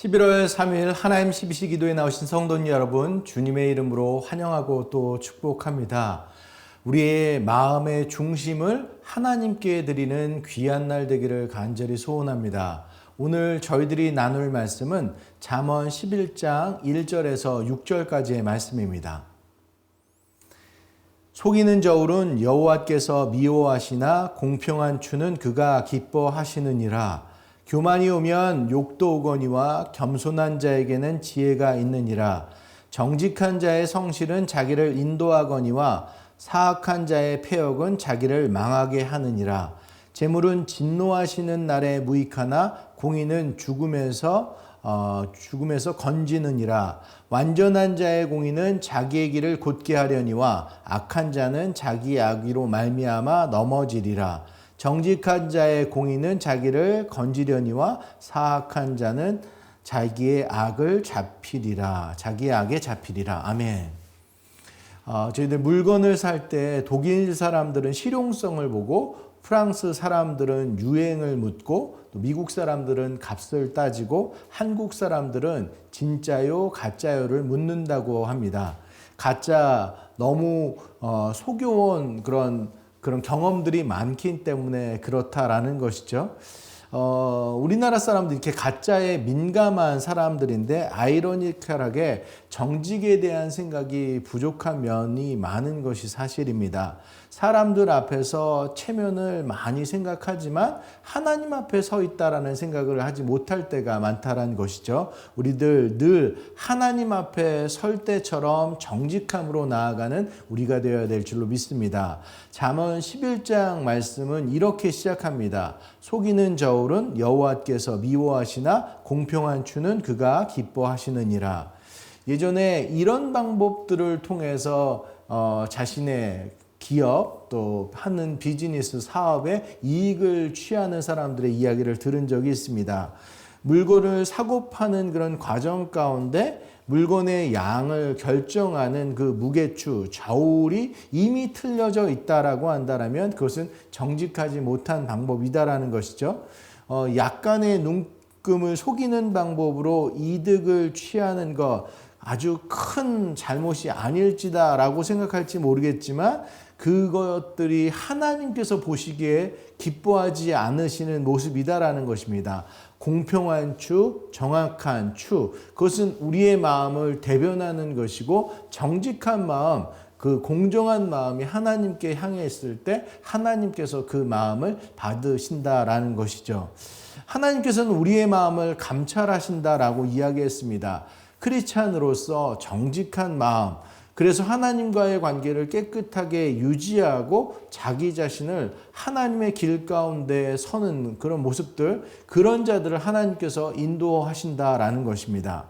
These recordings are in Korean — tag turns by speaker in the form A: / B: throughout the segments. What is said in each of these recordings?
A: 11월 3일 하나님 12시 기도에 나오신 성도님 여러분, 주님의 이름으로 환영하고 또 축복합니다. 우리의 마음의 중심을 하나님께 드리는 귀한 날 되기를 간절히 소원합니다. 오늘 저희들이 나눌 말씀은 잠언 11장 1절에서 6절까지의 말씀입니다. 속이는 저울은 여호와께서 미워하시나 공평한 추는 그가 기뻐하시느니라. 교만이 오면 욕도 오거니와 겸손한 자에게는 지혜가 있느니라. 정직한 자의 성실은 자기를 인도하거니와 사악한 자의 패역은 자기를 망하게 하느니라. 재물은 진노하시는 날에 무익하나 공의는 죽음에서 건지느니라. 완전한 자의 공의는 자기의 길을 곧게 하려니와 악한 자는 자기 악의로 말미암아 넘어지리라. 정직한 자의 공의는 자기를 건지려니와 사악한 자는 자기의 악을 잡히리라. 자기의 악에 잡히리라. 아멘. 저희들 물건을 살 때 독일 사람들은 실용성을 보고 프랑스 사람들은 유행을 묻고 또 미국 사람들은 값을 따지고 한국 사람들은 진짜요 가짜요를 묻는다고 합니다. 가짜 너무 속여온 그런 경험들이 많기 때문에 그렇다라는 것이죠. 우리나라 사람들이 이렇게 가짜에 민감한 사람들인데 아이러니컬하게 정직에 대한 생각이 부족한 면이 많은 것이 사실입니다. 사람들 앞에서 체면을 많이 생각하지만 하나님 앞에 서 있다라는 생각을 하지 못할 때가 많다라는 것이죠. 우리들 늘 하나님 앞에 설 때처럼 정직함으로 나아가는 우리가 되어야 될 줄로 믿습니다. 잠언 11장 말씀은 이렇게 시작합니다. 속이는 저울은 여호와께서 미워하시나 공평한 추는 그가 기뻐하시느니라. 예전에 이런 방법들을 통해서 자신의 기업 또 하는 비즈니스 사업에 이익을 취하는 사람들의 이야기를 들은 적이 있습니다. 물건을 사고 파는 그런 과정 가운데 물건의 양을 결정하는 그 무게추, 저울이 이미 틀려져 있다라고 한다면 그것은 정직하지 못한 방법이다라는 것이죠. 약간의 눈금을 속이는 방법으로 이득을 취하는 것 아주 큰 잘못이 아닐지다라고 생각할지 모르겠지만 그것들이 하나님께서 보시기에 기뻐하지 않으시는 모습이다라는 것입니다. 공평한 추, 정확한 추, 그것은 우리의 마음을 대변하는 것이고 정직한 마음, 그 공정한 마음이 하나님께 향해 있을 때 하나님께서 그 마음을 받으신다라는 것이죠. 하나님께서는 우리의 마음을 감찰하신다라고 이야기했습니다. 크리스찬으로서 정직한 마음, 그래서 하나님과의 관계를 깨끗하게 유지하고 자기 자신을 하나님의 길 가운데 서는 그런 모습들, 그런 자들을 하나님께서 인도하신다라는 것입니다.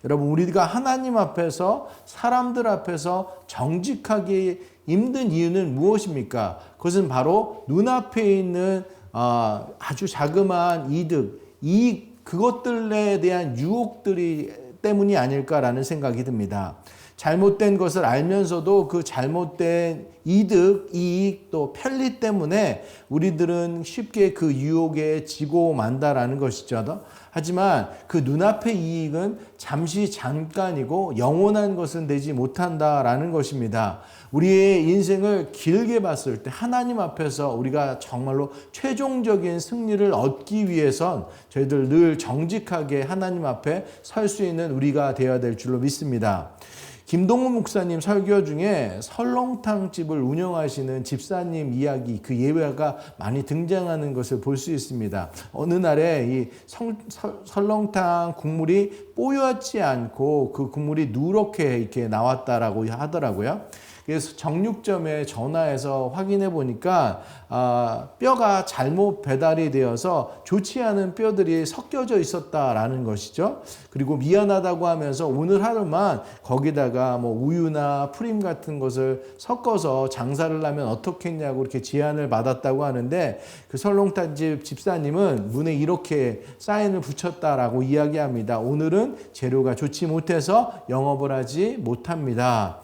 A: 여러분, 우리가 하나님 앞에서 사람들 앞에서 정직하게 힘든 이유는 무엇입니까? 그것은 바로 눈앞에 있는 아주 자그마한 이익, 그것들에 대한 유혹들이 때문이 아닐까라는 생각이 듭니다. 잘못된 것을 알면서도 그 잘못된 이익, 또 편리 때문에 우리들은 쉽게 그 유혹에 지고 만다라는 것이죠. 하지만 그 눈앞의 이익은 잠깐이고 영원한 것은 되지 못한다라는 것입니다. 우리의 인생을 길게 봤을 때 하나님 앞에서 우리가 정말로 최종적인 승리를 얻기 위해선 저희들 늘 정직하게 하나님 앞에 설 수 있는 우리가 되어야 될 줄로 믿습니다. 김동훈 목사님 설교 중에 설렁탕 집을 운영하시는 집사님 이야기, 그 예화가 많이 등장하는 것을 볼 수 있습니다. 어느 날에 이 설렁탕 국물이 뽀얗지 않고 그 국물이 누렇게 이렇게 나왔다라고 하더라고요. 그래서 정육점에 전화해서 확인해 보니까 뼈가 잘못 배달이 되어서 좋지 않은 뼈들이 섞여져 있었다라는 것이죠. 그리고 미안하다고 하면서 오늘 하루만 거기다가 뭐 우유나 프림 같은 것을 섞어서 장사를 하면 어떻겠냐고 이렇게 제안을 받았다고 하는데 그 설렁탕집 집사님은 문에 이렇게 사인을 붙였다라고 이야기합니다. 오늘은 재료가 좋지 못해서 영업을 하지 못합니다.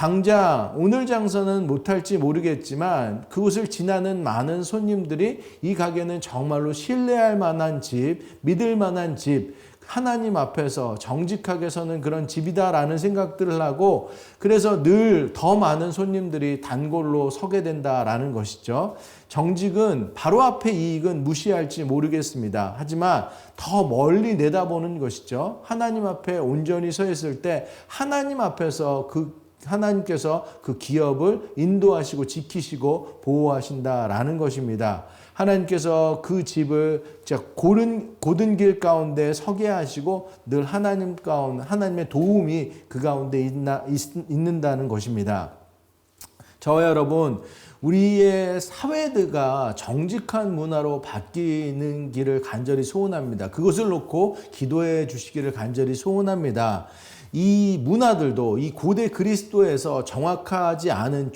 A: 당장 오늘 장사는 못할지 모르겠지만 그곳을 지나는 많은 손님들이 이 가게는 정말로 신뢰할 만한 집, 믿을 만한 집, 하나님 앞에서 정직하게 서는 그런 집이다라는 생각들을 하고, 그래서 늘 더 많은 손님들이 단골로 서게 된다라는 것이죠. 정직은 바로 앞에 이익은 무시할지 모르겠습니다. 하지만 더 멀리 내다보는 것이죠. 하나님 앞에 온전히 서 있을 때 하나님 앞에서 하나님께서 그 기업을 인도하시고 지키시고 보호하신다라는 것입니다. 하나님께서 그 집을 고든 길 가운데 서게 하시고 늘 하나님의 도움이 그 가운데 있는다는 것입니다. 저와 여러분, 우리의 사회가 정직한 문화로 바뀌는 길을 간절히 소원합니다. 그것을 놓고 기도해 주시기를 간절히 소원합니다. 이 문화들도 이 고대 그리스도에서 정확하지 않은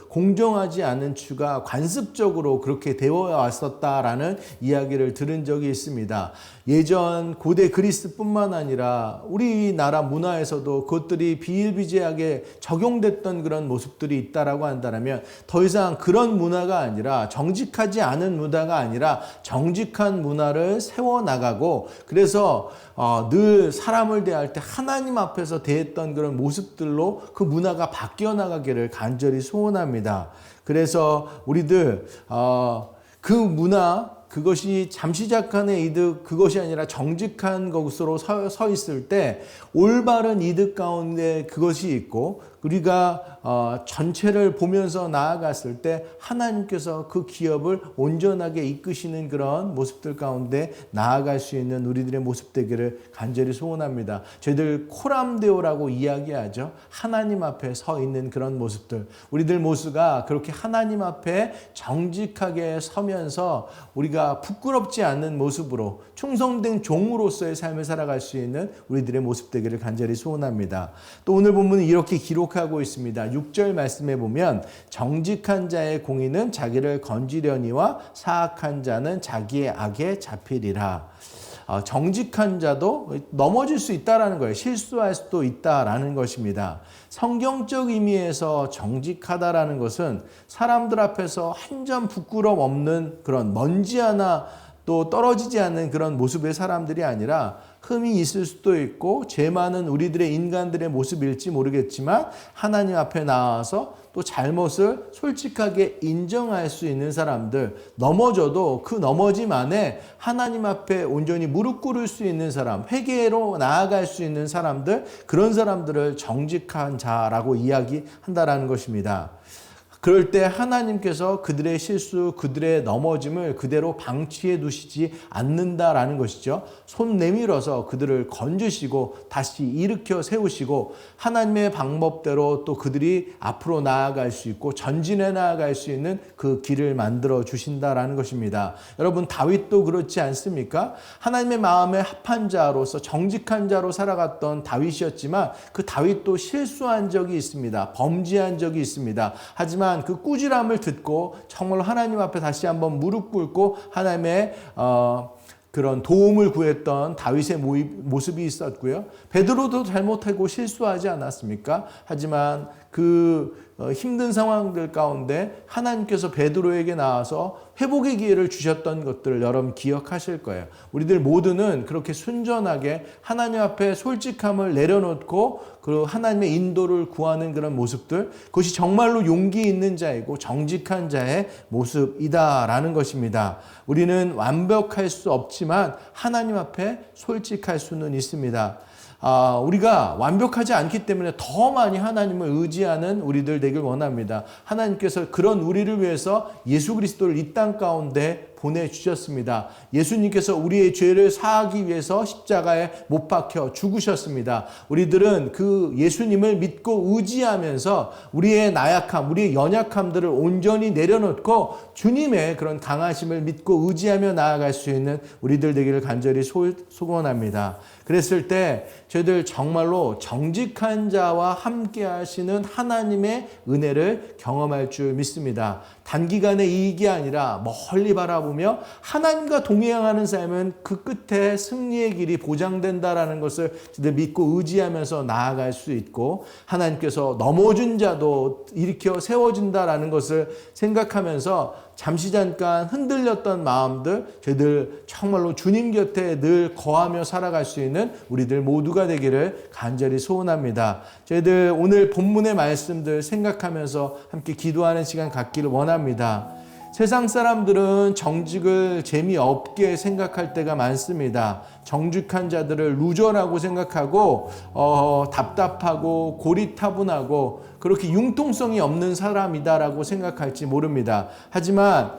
A: 공정하지 않은 추가 관습적으로 그렇게 되어 왔었다라는 이야기를 들은 적이 있습니다. 예전 고대 그리스뿐만 아니라 우리나라 문화에서도 그것들이 비일비재하게 적용됐던 그런 모습들이 있다라고 한다면, 더 이상 그런 문화가 아니라, 정직하지 않은 문화가 아니라 정직한 문화를 세워나가고, 그래서 늘 사람을 대할 때 하나님 앞에서 대했던 그런 모습들로 그 문화가 바뀌어 나가기를 간절히 소원합니다. 그래서 우리들 그 문화, 그것이 잠시작간의 이득, 그것이 아니라 정직한 것으로 서 있을 때 올바른 이득 가운데 그것이 있고, 우리가 전체를 보면서 나아갔을 때 하나님께서 그 기업을 온전하게 이끄시는 그런 모습들 가운데 나아갈 수 있는 우리들의 모습 되기를 간절히 소원합니다. 저희들 코람데오라고 이야기하죠. 하나님 앞에 서 있는 그런 모습들, 우리들 모습가 그렇게 하나님 앞에 정직하게 서면서 우리가 부끄럽지 않는 모습으로 충성된 종으로서의 삶을 살아갈 수 있는 우리들의 모습 되기를 간절히 소원합니다. 또 오늘 본문은 이렇게 기록하고 있습니다. 6절 말씀에 보면 정직한 자의 공의는 자기를 건지려니와 사악한 자는 자기의 악에 잡히리라. 정직한 자도 넘어질 수 있다라는 거예요. 실수할 수도 있다라는 것입니다. 성경적 의미에서 정직하다라는 것은 사람들 앞에서 한 점 부끄럼 없는 그런 먼지 하나 또 떨어지지 않는 그런 모습의 사람들이 아니라, 흠이 있을 수도 있고 죄 많은 우리들의 인간들의 모습일지 모르겠지만 하나님 앞에 나와서 또 잘못을 솔직하게 인정할 수 있는 사람들, 넘어져도 그 넘어짐 안에 하나님 앞에 온전히 무릎 꿇을 수 있는 사람, 회개로 나아갈 수 있는 사람들, 그런 사람들을 정직한 자라고 이야기한다라는 것입니다. 그럴 때 하나님께서 그들의 실수, 그들의 넘어짐을 그대로 방치해 두시지 않는다라는 것이죠. 손 내밀어서 그들을 건지시고 다시 일으켜 세우시고 하나님의 방법대로 또 그들이 앞으로 나아갈 수 있고 전진해 나아갈 수 있는 그 길을 만들어 주신다라는 것입니다. 여러분, 다윗도 그렇지 않습니까? 하나님의 마음에 합한 자로서 정직한 자로 살아갔던 다윗이었지만 그 다윗도 실수한 적이 있습니다. 범죄한 적이 있습니다. 하지만 그 꾸지람을 듣고 정말 하나님 앞에 다시 한번 무릎 꿇고 하나님의 그런 도움을 구했던 다윗의 모습이 있었고요. 베드로도 잘못하고 실수하지 않았습니까? 하지만 그 힘든 상황들 가운데 하나님께서 베드로에게 나와서 회복의 기회를 주셨던 것들을 여러분 기억하실 거예요. 우리들 모두는 그렇게 순전하게 하나님 앞에 솔직함을 내려놓고 그 하나님의 인도를 구하는 그런 모습들, 그것이 정말로 용기 있는 자이고 정직한 자의 모습이다라는 것입니다. 우리는 완벽할 수 없지만 하나님 앞에 솔직할 수는 있습니다. 우리가 완벽하지 않기 때문에 더 많이 하나님을 의지하는 우리들 되길 원합니다. 하나님께서 그런 우리를 위해서 예수 그리스도를 이 땅 가운데 보내주셨습니다. 예수님께서 우리의 죄를 사하기 위해서 십자가에 못 박혀 죽으셨습니다. 우리들은 그 예수님을 믿고 의지하면서 우리의 나약함, 우리의 연약함들을 온전히 내려놓고 주님의 그런 강하심을 믿고 의지하며 나아갈 수 있는 우리들 되기를 간절히 소원합니다. 그랬을 때 저희들 정말로 정직한 자와 함께 하시는 하나님의 은혜를 경험할 줄 믿습니다. 단기간의 이익이 아니라 멀리 바라보며 싸우며 하나님과 동행하는 삶은 그 끝에 승리의 길이 보장된다라는 것을 믿고 의지하면서 나아갈 수 있고, 하나님께서 넘어진 자도 일으켜 세워진다라는 것을 생각하면서 잠시 잠깐 흔들렸던 마음들, 저희들 정말로 주님 곁에 늘 거하며 살아갈 수 있는 우리들 모두가 되기를 간절히 소원합니다. 저희들 오늘 본문의 말씀들 생각하면서 함께 기도하는 시간 갖기를 원합니다. 세상 사람들은 정직을 재미없게 생각할 때가 많습니다. 정직한 자들을 루저라고 생각하고 답답하고 고리타분하고 그렇게 융통성이 없는 사람이다라고 생각할지 모릅니다. 하지만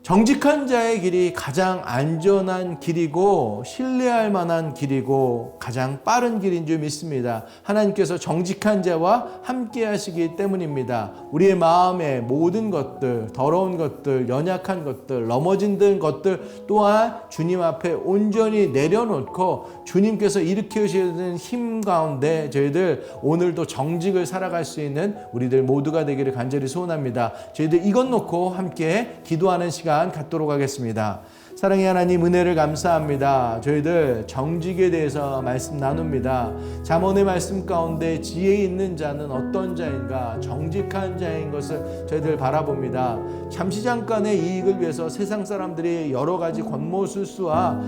A: 정직한 자의 길이 가장 안전한 길이고 신뢰할 만한 길이고 가장 빠른 길인 줄 믿습니다. 하나님께서 정직한 자와 함께 하시기 때문입니다. 우리의 마음의 모든 것들, 더러운 것들, 연약한 것들, 넘어진 것들 또한 주님 앞에 온전히 내려놓고 주님께서 일으키시는 힘 가운데 저희들 오늘도 정직을 살아갈 수 있는 우리들 모두가 되기를 간절히 소원합니다. 저희들 이것 놓고 함께 기도하는 시간 갖도록 하겠습니다. 사랑의 하나님, 은혜를 감사합니다. 저희들 정직에 대해서 말씀 나눕니다. 잠언의 말씀 가운데 지혜 있는 자는 어떤 자인가, 정직한 자인 것을 저희들 바라봅니다. 잠시 잠깐의 이익을 위해서 세상 사람들이 여러 가지 권모술수와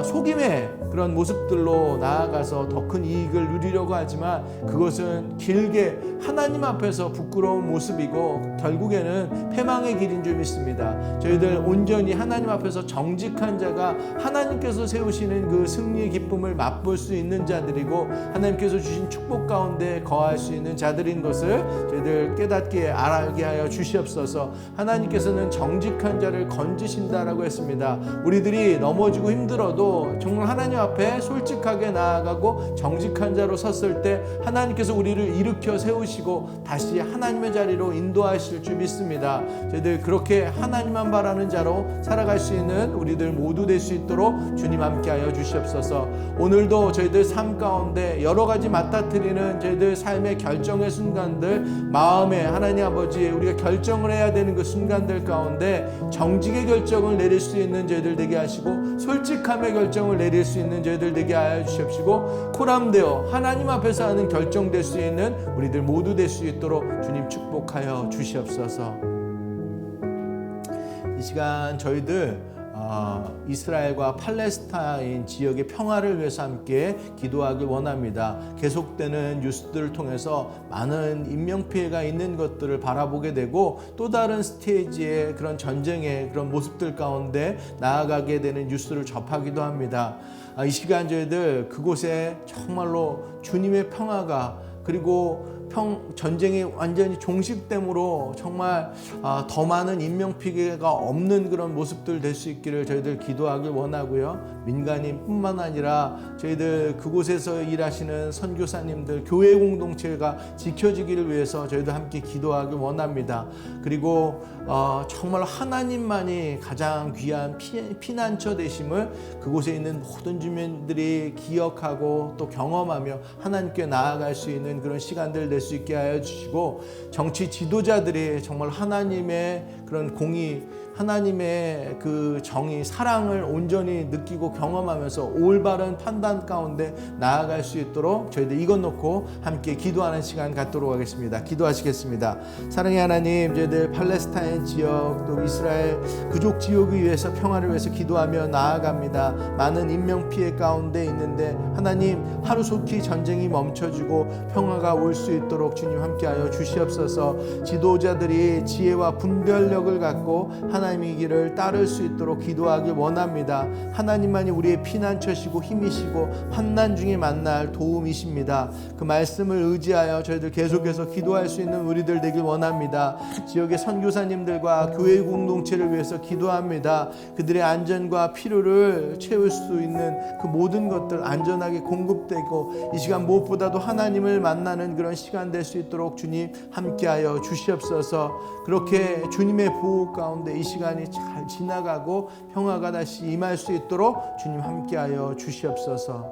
A: 속임의 그런 모습들로 나아가서 더 큰 이익을 누리려고 하지만 그것은 길게 하나님 앞에서 부끄러운 모습이고 결국에는 패망의 길인 줄 믿습니다. 저희들 온전히 하나님 앞에서 정직한 자가 하나님께서 세우시는 그 승리의 기쁨을 맛볼 수 있는 자들이고 하나님께서 주신 축복 가운데 거할 수 있는 자들인 것을 저희들 깨닫게 알게 하여 주시옵소서. 하나님께서는 정직한 자를 건지신다라고 했습니다. 우리들이 넘어지고 힘들어도 정말 하나님 앞에 솔직하게 나아가고 정직한 자로 섰을 때 하나님께서 우리를 일으켜 세우시고 다시 하나님의 자리로 인도하실 줄 믿습니다. 저희들 그렇게 하나님만 바라는 자로 살아갈 수 있는 우리들 모두 될 수 있도록 주님 함께하여 주시옵소서. 오늘도 저희들 삶 가운데 여러 가지 맞닥뜨리는 저희들 삶의 결정의 순간들, 마음에 하나님 아버지 우리가 결정을 해야 되는 그 순간들 가운데 정직의 결정을 내릴 수 있는 저희들 되게 하시고 솔직함의 결정을 내릴 수 있는 저희들 되게 하여 주시옵시고 코람되어 하나님 앞에서 하는 결정될 수 있는 우리들 모두 될 수 있도록 주님 축복하여 주시옵소서. 이 시간 저희들 이스라엘과 팔레스타인 지역의 평화를 위해서 함께 기도하길 원합니다. 계속되는 뉴스들을 통해서 많은 인명피해가 있는 것들을 바라보게 되고 또 다른 스테이지의 그런 전쟁의 그런 모습들 가운데 나아가게 되는 뉴스를 접하기도 합니다. 이 시간 저희들 그곳에 정말로 주님의 평화가 그리고 전쟁이 완전히 종식됨으로 정말 더 많은 인명피해가 없는 그런 모습들 될 수 있기를 저희들 기도하길 원하고요. 민간인뿐만 아니라 저희들 그곳에서 일하시는 선교사님들, 교회 공동체가 지켜지기를 위해서 저희들 함께 기도하길 원합니다. 그리고 정말 하나님만이 가장 귀한 피난처 되심을 그곳에 있는 모든 주민들이 기억하고 또 경험하며 하나님께 나아갈 수 있는 그런 시간들 될 수 있게 하여 주시고 정치 지도자들이 정말 하나님의 그런 공의, 하나님의 그 정의, 사랑을 온전히 느끼고 경험하면서 올바른 판단 가운데 나아갈 수 있도록 저희들 이것 놓고 함께 기도하는 시간 갖도록 하겠습니다. 기도하시겠습니다. 사랑의 하나님, 저희들 팔레스타인 지역 또 이스라엘 그족 지역을 위해서 평화를 위해서 기도하며 나아갑니다. 많은 인명피해 가운데 있는데 하나님 하루속히 전쟁이 멈춰지고 평화가 올 수 있도록 주님 함께하여 주시옵소서. 지도자들이 지혜와 분별력을 갖고 하나님의 길을 따를 수 있도록 기도하길 원합니다. 하나님만이 우리의 피난처시고 힘이시고 환난 중에 만날 도움이십니다. 그 말씀을 의지하여 저희들 계속해서 기도할 수 있는 우리들 되길 원합니다. 지역의 선교사님들과 교회 공동체를 위해서 기도합니다. 그들의 안전과 필요를 채울 수 있는 그 모든 것들 안전하게 공급되고 이 시간 무엇보다도 하나님을 만나는 그런 시간 될 수 있도록 주님 함께하여 주시옵소서. 그렇게 주님의 보호 가운데 이 시간이 잘 지나가고 평화가 다시 임할 수 있도록 주님 함께하여 주시옵소서.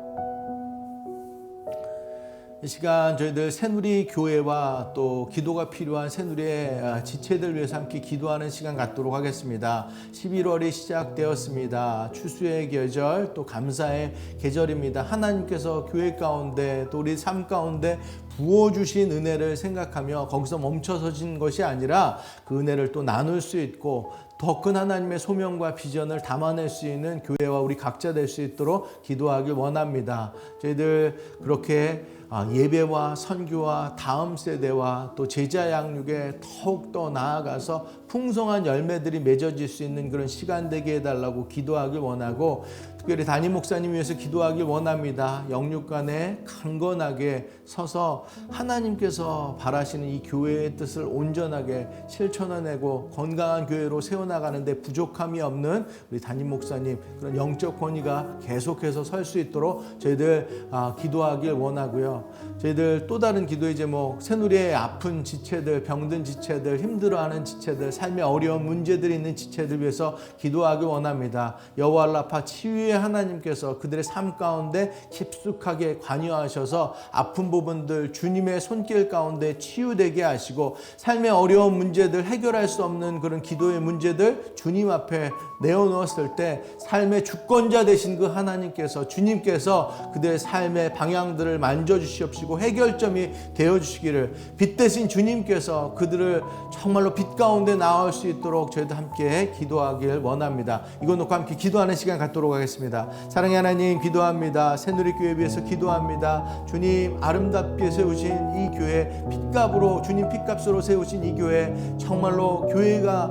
A: 이 시간 저희들 새누리 교회와 또 기도가 필요한 새누리의 지체들 위해서 함께 기도하는 시간 갖도록 하겠습니다. 11월이 시작되었습니다. 추수의 계절, 또 감사의 계절입니다. 하나님께서 교회 가운데 또 우리 삶 가운데 부어주신 은혜를 생각하며 거기서 멈춰서진 것이 아니라 그 은혜를 또 나눌 수 있고 더 큰 하나님의 소명과 비전을 담아낼 수 있는 교회와 우리 각자 될 수 있도록 기도하길 원합니다. 저희들 그렇게 예배와 선교와 다음 세대와 또 제자 양육에 더욱더 나아가서 풍성한 열매들이 맺어질 수 있는 그런 시간 되게 해달라고 기도하길 원하고, 특별히 담임 목사님 위해서 기도하길 원합니다. 영육간에 강건하게 서서 하나님께서 바라시는 이 교회의 뜻을 온전하게 실천해내고 건강한 교회로 세워나가는데 부족함이 없는 우리 담임 목사님 그런 영적 권위가 계속해서 설 수 있도록 저희들 기도하길 원하고요. 저희들 또 다른 기도의 제목, 새누리의 아픈 지체들, 병든 지체들, 힘들어하는 지체들, 삶의 어려운 문제들이 있는 지체들 위해서 기도하길 원합니다. 여호와 라파 치유의 하나님께서 그들의 삶 가운데 깊숙하게 관여하셔서 아픈 부분들 주님의 손길 가운데 치유되게 하시고, 삶의 어려운 문제들, 해결할 수 없는 그런 기도의 문제들 주님 앞에 내어놓았을 때 삶의 주권자 되신 그 하나님께서, 주님께서 그들의 삶의 방향들을 만져주시옵시고 해결점이 되어주시기를, 빛 대신 주님께서 그들을 정말로 빛 가운데 나올 수 있도록 저희도 함께 기도하길 원합니다. 이거 놓고 함께 기도하는 시간 갖도록 하겠습니다. 사랑의 하나님, 기도합니다. 새누리교회 위해서 기도합니다. 주님 아름답게 세우신 이 교회, 핏값으로, 주님 핏값으로 세우신 이 교회, 정말로 교회가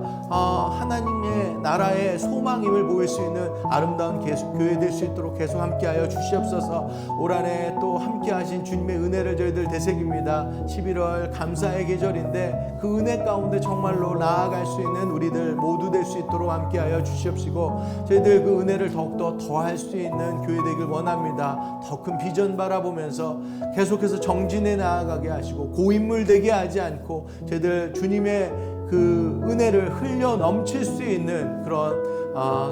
A: 하나님의 나라의 소망임을 보일 수 있는 아름다운 교회 될 수 있도록 계속 함께하여 주시옵소서. 올 한해 또 함께하신 주님의 은혜를 저희들 되새깁니다. 11월 감사의 계절인데 그 은혜 가운데 정말로 나아갈 수 있는 우리들 모두 될 수 있도록 함께하여 주시옵시고, 저희들 그 은혜를 더욱더 더할 수 있는 교회 되길 원합니다. 더 큰 비전 바라보면서 계속해서 정진해 나아가게 하시고 고인물 되게 하지 않고 저희들 주님의 그 은혜를 흘려 넘칠 수 있는 그런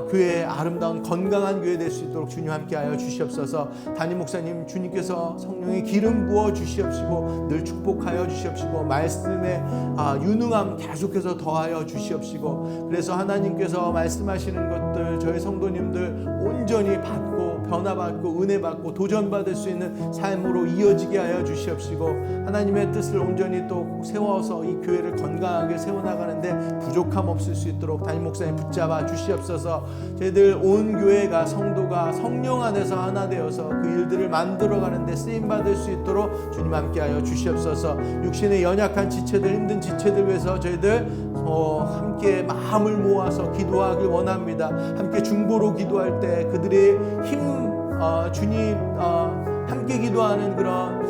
A: 교회의 아름다운 건강한 교회 될 수 있도록 주님 함께하여 주시옵소서. 담임 목사님 주님께서 성령의 기름 부어 주시옵시고 늘 축복하여 주시옵시고 말씀의 유능함 계속해서 더하여 주시옵시고, 그래서 하나님께서 말씀하시는 것들 저희 성도님들 온전히 받고 변화받고 은혜받고 도전받을 수 있는 삶으로 이어지게 하여 주시옵시고, 하나님의 뜻을 온전히 또 세워서 이 교회를 건강하게 세워나가는데 부족함 없을 수 있도록 담임 목사님 붙잡아 주시옵소서. 저희들 온 교회가, 성도가 성령 안에서 하나 되어서 그 일들을 만들어가는데 쓰임받을 수 있도록 주님 함께하여 주시옵소서. 육신의 연약한 지체들, 힘든 지체들 위해서 저희들 함께 마음을 모아서 기도하길 원합니다. 함께 중보로 기도할 때 그들의 주님 함께 기도하는 그런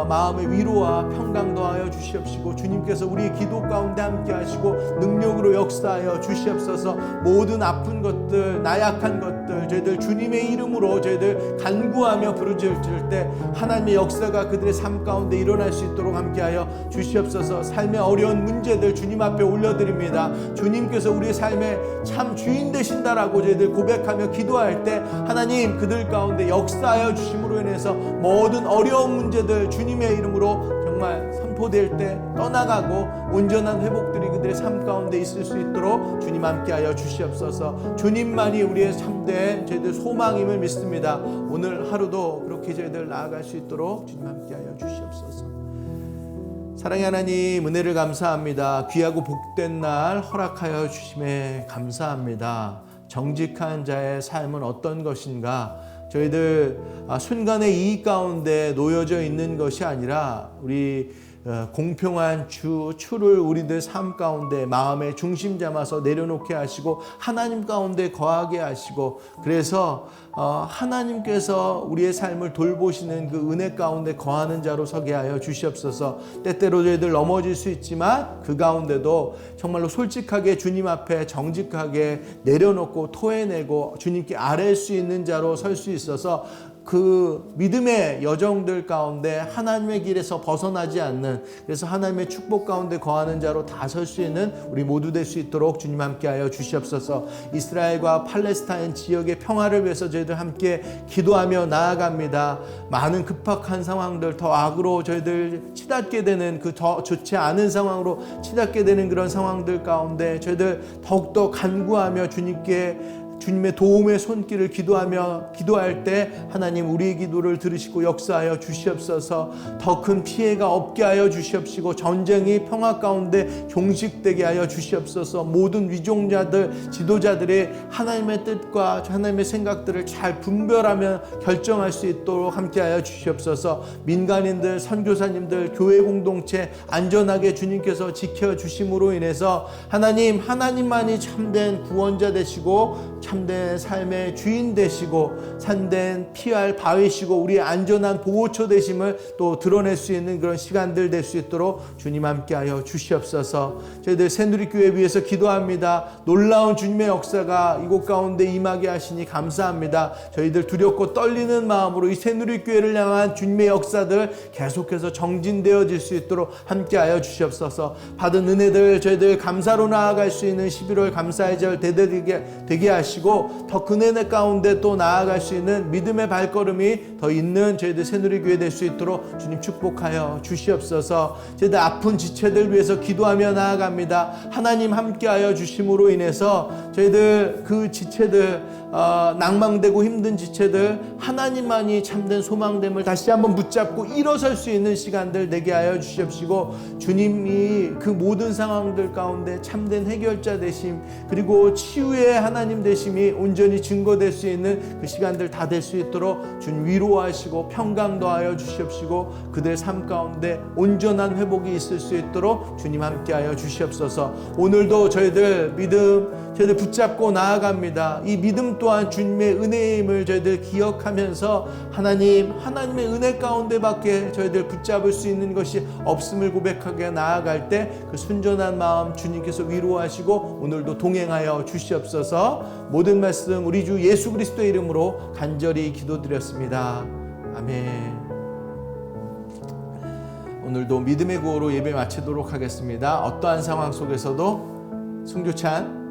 A: 마음의 위로와 평강 더하여 주시옵시고, 주님께서 우리의 기도 가운데 함께 하시고 능력으로 역사하여 주시옵소서. 모든 아픈 것들, 나약한 것들 저희들 주님의 이름으로 저희들 간구하며 부르짖을 때 하나님의 역사가 그들의 삶 가운데 일어날 수 있도록 함께하여 주시옵소서. 삶의 어려운 문제들 주님 앞에 올려드립니다. 주님께서 우리의 삶의 참 주인 되신다라고 저희들 고백하며 기도할 때 하나님 그들 가운데 역사하여 주심으로 인해서 모든 어려운 문제들 주님의 이름으로 정말 선포될 때 떠나가고 온전한 회복들이 그들의 삶 가운데 있을 수 있도록 주님 함께하여 주시옵소서. 주님만이 우리의 참된 저희들 소망임을 믿습니다. 오늘 하루도 그렇게 저희들 나아갈 수 있도록 주님 함께하여 주시옵소서. 사랑의 하나님, 은혜를 감사합니다. 귀하고 복된 날 허락하여 주심에 감사합니다. 정직한 자의 삶은 어떤 것인가? 저희들 순간의 이익 가운데 놓여져 있는 것이 아니라 우리 공평한 추를 우리들 삶 가운데 마음의 중심 잡아서 내려놓게 하시고 하나님 가운데 거하게 하시고, 그래서 하나님께서 우리의 삶을 돌보시는 그 은혜 가운데 거하는 자로 서게 하여 주시옵소서. 때때로 저희들 넘어질 수 있지만 그 가운데도 정말로 솔직하게 주님 앞에 정직하게 내려놓고 토해내고 주님께 아뢰 수 있는 자로 설 수 있어서 그 믿음의 여정들 가운데 하나님의 길에서 벗어나지 않는, 그래서 하나님의 축복 가운데 거하는 자로 다 설 수 있는 우리 모두 될 수 있도록 주님 함께하여 주시옵소서. 이스라엘과 팔레스타인 지역의 평화를 위해서 저희들 함께 기도하며 나아갑니다. 많은 급박한 상황들, 더 악으로 저희들 치닫게 되는, 그 더 좋지 않은 상황으로 치닫게 되는 그런 상황들 가운데 저희들 더욱더 간구하며 주님의 도움의 손길을 기도할 때 하나님 우리의 기도를 들으시고 역사하여 주시옵소서. 더 큰 피해가 없게 하여 주시옵시고 전쟁이 평화 가운데 종식되게 하여 주시옵소서. 모든 위종자들, 지도자들의 하나님의 뜻과 하나님의 생각들을 잘 분별하며 결정할 수 있도록 함께하여 주시옵소서. 민간인들, 선교사님들, 교회 공동체 안전하게 주님께서 지켜주심으로 인해서 하나님만이 참된 구원자 되시고 참된 삶의 주인 되시고 참된 피할 바위시고 우리의 안전한 보호처 되심을 또 드러낼 수 있는 그런 시간들 될 수 있도록 주님 함께하여 주시옵소서. 저희들 새누리교회 위해서 기도합니다. 놀라운 주님의 역사가 이곳 가운데 임하게 하시니 감사합니다. 저희들 두렵고 떨리는 마음으로 이 새누리교회를 향한 주님의 역사들 계속해서 정진되어질 수 있도록 함께하여 주시옵소서. 받은 은혜들 저희들 감사로 나아갈 수 있는 11월 감사의 절 되게 하시고 더 큰 은혜 가운데 또 나아갈 수 있는 믿음의 발걸음이 더 있는 저희들 새누리교회 될 수 있도록 주님 축복하여 주시옵소서. 저희들 아픈 지체들 위해서 기도하며 나아갑니다. 하나님 함께하여 주심으로 인해서 저희들 그 지체들, 낭망되고 힘든 지체들 하나님만이 참된 소망됨을 다시 한번 붙잡고 일어설 수 있는 시간들 되게 하여 주시옵시고, 주님이 그 모든 상황들 가운데 참된 해결자 되심, 그리고 치유의 하나님 되심이 온전히 증거될 수 있는 그 시간들 다 될 수 있도록 주님 위로하시고 평강 더하여 주시옵시고, 그들 삶 가운데 온전한 회복이 있을 수 있도록 주님 함께하여 주시옵소서. 오늘도 저희들 저희들 붙잡고 나아갑니다. 이 믿음 또한 주님의 은혜임을 저희들 기억하면서 하나님의 은혜 가운데밖에 저희들 붙잡을 수 있는 것이 없음을 고백하게 나아갈 때 그 순전한 마음 주님께서 위로하시고 오늘도 동행하여 주시옵소서. 모든 말씀 우리 주 예수 그리스도의 이름으로 간절히 기도드렸습니다. 아멘. 오늘도 믿음의 구호로 예배 마치도록 하겠습니다. 어떠한 상황 속에서도 승교찬